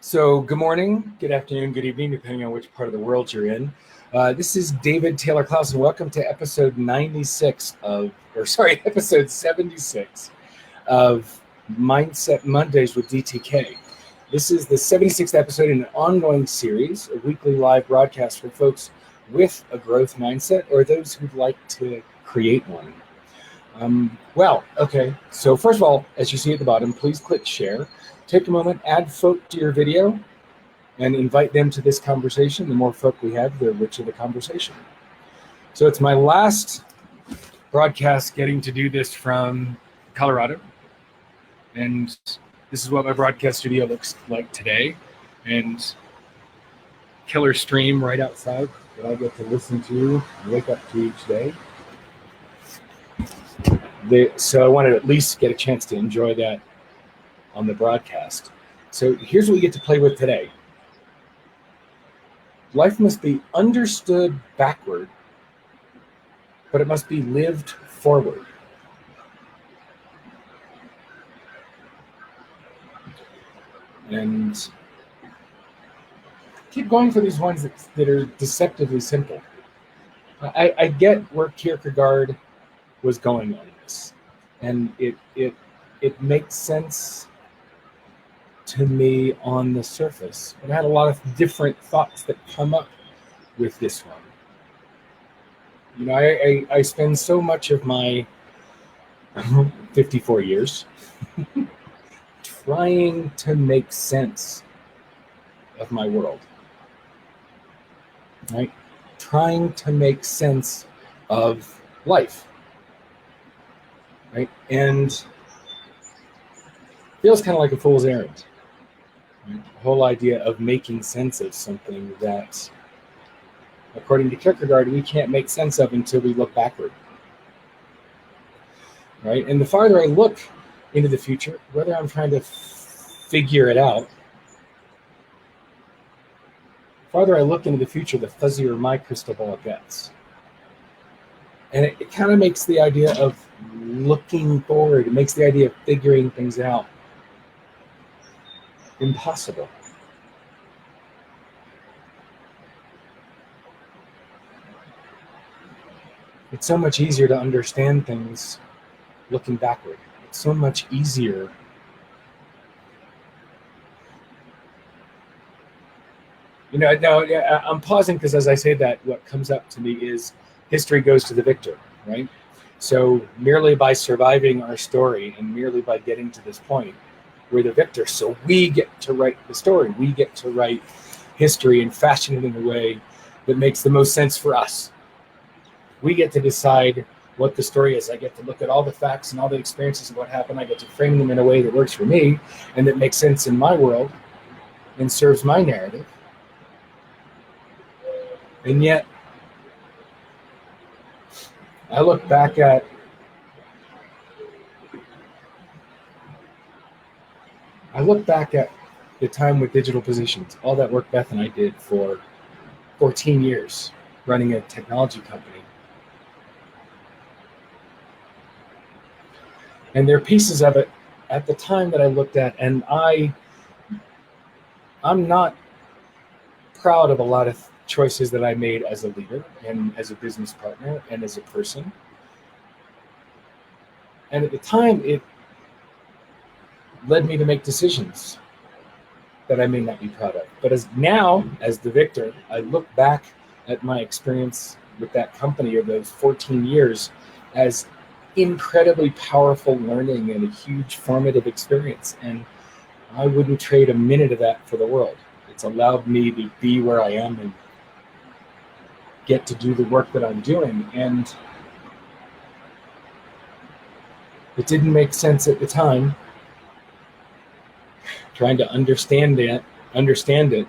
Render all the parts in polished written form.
So good morning, good afternoon, good evening, depending on which part of the world you're in. This is David Taylor Klaus, and welcome to episode 76 of Mindset Mondays with DTK. This is the 76th episode in an ongoing series, a weekly live broadcast for folks with a growth mindset or those who'd like to create one. So first of all, as you see at the bottom, please click share. Take a moment, add folk to your video, and invite them to this conversation. The more folk we have, the richer the conversation. So it's my last broadcast getting to do this from Colorado. And this is what my broadcast studio looks like today. And killer stream right outside that I get to listen to and wake up to each day. So I wanted to at least get a chance to enjoy that on the broadcast. So here's what we get to play with today. Life must be understood backward, but it must be lived forward. And keep going for these ones that are deceptively simple. I get where Kierkegaard was going on this, and it makes sense to me on the surface. But I had a lot of different thoughts that come up with this one. You know, I spend so much of my 54 years trying to make sense of my world, right? Trying to make sense of life, right? And feels kind of like a fool's errand. Right? The whole idea of making sense of something that, according to Kierkegaard, we can't make sense of until we look backward. Right? And the farther I look into the future, whether I'm trying to figure it out, the farther I look into the future, the fuzzier my crystal ball gets. And it kind of makes the idea of looking forward, it makes the idea of figuring things out impossible. It's so much easier to understand things looking backward. It's so much easier I'm pausing because as I say that, what comes up to me is history goes to the victor, right? So merely by surviving our story and merely by getting to this point, we're the victor. So we get to write the story. We get to write history and fashion it in a way that makes the most sense for us. We get to decide what the story is. I get to look at all the facts and all the experiences of what happened. I get to frame them in a way that works for me and that makes sense in my world and serves my narrative. And yet, I look back at the time with digital positions, all that work Beth and I did for 14 years running a technology company. And there are pieces of it at the time that I looked at, and I'm not proud of a lot of choices that I made as a leader and as a business partner and as a person. And at the time, it led me to make decisions that I may not be proud of. But as the victor, I look back at my experience with that company of those 14 years as incredibly powerful learning and a huge formative experience. And I wouldn't trade a minute of that for the world. It's allowed me to be where I am and get to do the work that I'm doing. And it didn't make sense at the time, trying to understand it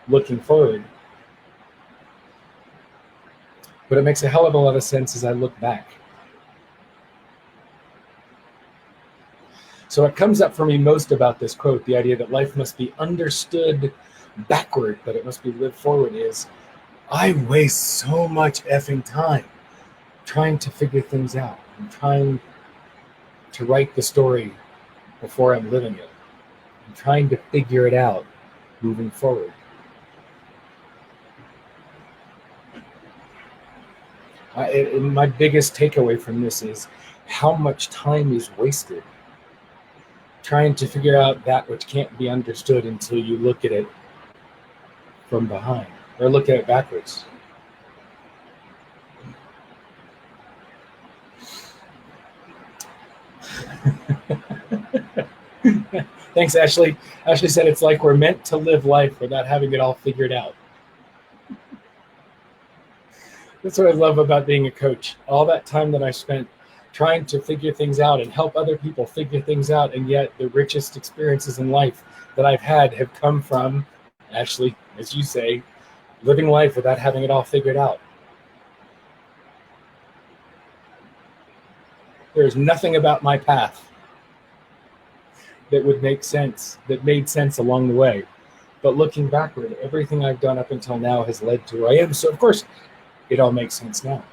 looking forward. But it makes a hell of a lot of sense as I look back. So what comes up for me most about this quote, the idea that life must be understood backward, but it must be lived forward, is I waste so much effing time trying to figure things out. I'm trying to write the story before I'm living it. I'm trying to figure it out moving forward. My biggest takeaway from this is how much time is wasted trying to figure out that which can't be understood until you look at it from behind or look at it backwards. Thanks, Ashley. Ashley said it's like we're meant to live life without having it all figured out. That's what I love about being a coach. All that time that I spent trying to figure things out and help other people figure things out, and yet the richest experiences in life that I've had have come from, Ashley, as you say, living life without having it all figured out. There's nothing about my path that would make sense, that made sense along the way. But looking backward, everything I've done up until now has led to where I am. So, of course, it all makes sense now.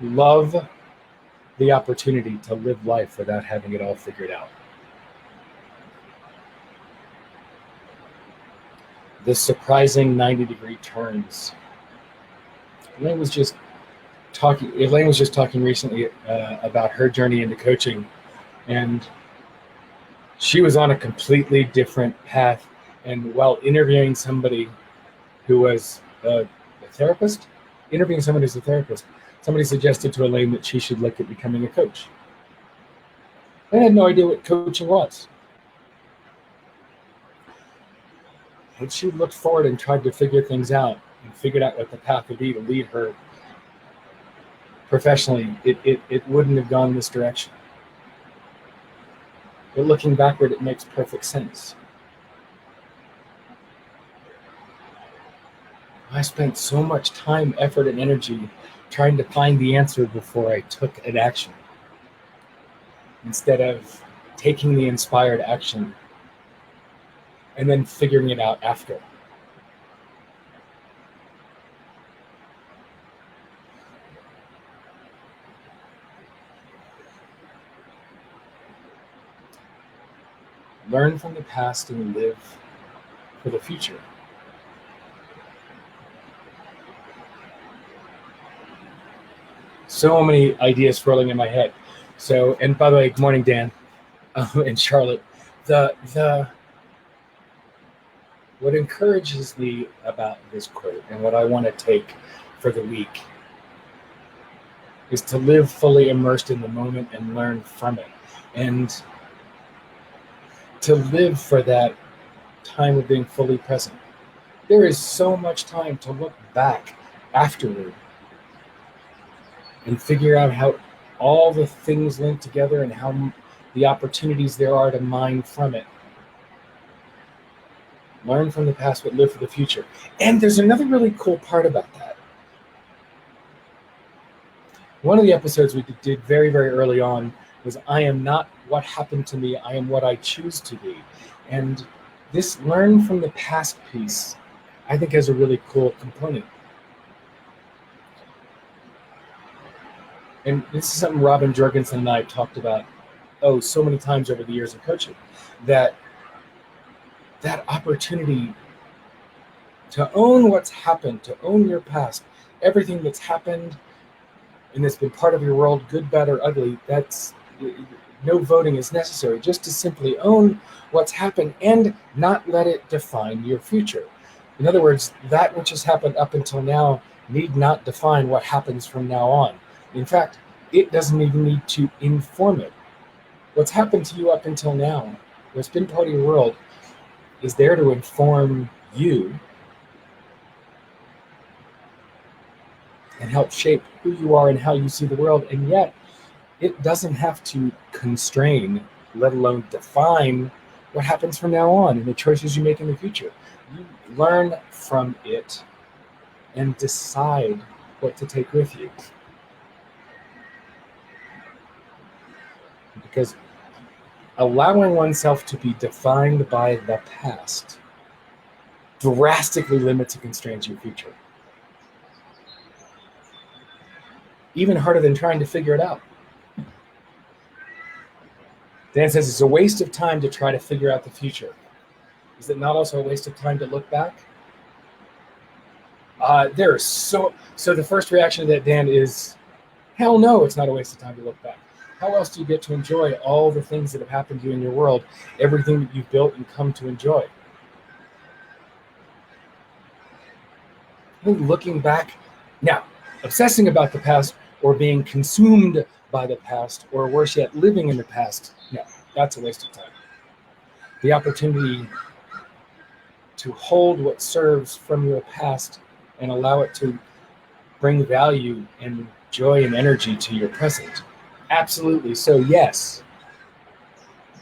Love the opportunity to live life without having it all figured out. The surprising 90-degree turns. Elaine was just talking recently about her journey into coaching, and she was on a completely different path. And while interviewing somebody who was a therapist, somebody suggested to Elaine that she should look at becoming a coach. I had no idea what coaching was. And she looked forward and tried to figure things out and figured out what the path would be to lead her professionally. It wouldn't have gone this direction. But looking backward, it makes perfect sense. I spent so much time, effort, and energy trying to find the answer before I took an action, instead of taking the inspired action and then figuring it out after. Learn from the past and live for the future. So many ideas swirling in my head. So, and by the way, good morning, Dan, and Charlotte. What encourages me about this quote and what I want to take for the week is to live fully immersed in the moment and learn from it, and to live for that time of being fully present. There is so much time to look back afterward and figure out how all the things link together and how the opportunities there are to mine from it. Learn from the past, but live for the future. And there's another really cool part about that. One of the episodes we did very, very early on was I am not what happened to me, I am what I choose to be. And this learn from the past piece, I think, has a really cool component. And this is something Robin Jorgensen and I talked about, so many times over the years of coaching, that opportunity to own what's happened, to own your past, everything that's happened and that's been part of your world, good, bad, or ugly, that's no voting is necessary. Just to simply own what's happened and not let it define your future. In other words, that which has happened up until now need not define what happens from now on. In fact, it doesn't even need to inform it. What's happened to you up until now, what's been part of your world, is there to inform you and help shape who you are and how you see the world. And yet, it doesn't have to constrain, let alone define what happens from now on and the choices you make in the future. You learn from it and decide what to take with you. Because allowing oneself to be defined by the past drastically limits and constrains your future. Even harder than trying to figure it out. Dan says it's a waste of time to try to figure out the future. Is it not also a waste of time to look back? So the first reaction to that, Dan, is hell no, it's not a waste of time to look back. How else do you get to enjoy all the things that have happened to you in your world, everything that you've built and come to enjoy? I think looking back, now, obsessing about the past or being consumed by the past, or worse yet, living in the past, no, that's a waste of time. The opportunity to hold what serves from your past and allow it to bring value and joy and energy to your present. Absolutely. So yes,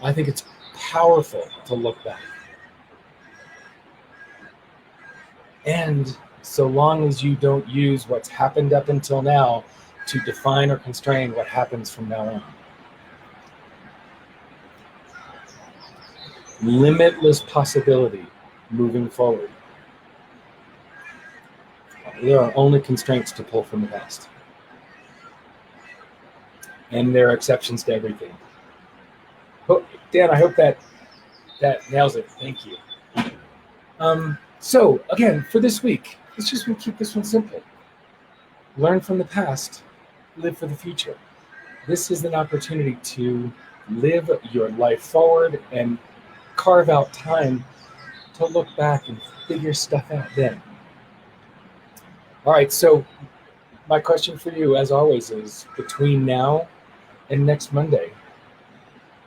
I think it's powerful to look back. And so long as you don't use what's happened up until now to define or constrain what happens from now on. Limitless possibility moving forward. There are only constraints to pull from the past. And there are exceptions to everything. Oh, Dan, I hope that nails it. Thank you. So again, for this week, let's just keep this one simple. Learn from the past, live for the future. This is an opportunity to live your life forward and carve out time to look back and figure stuff out then. All right, so my question for you, as always, is between now and next Monday,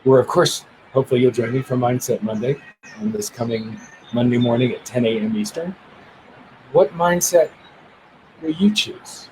where, of course, hopefully you'll join me for Mindset Monday on this coming Monday morning at 10 a.m. Eastern. What mindset will you choose?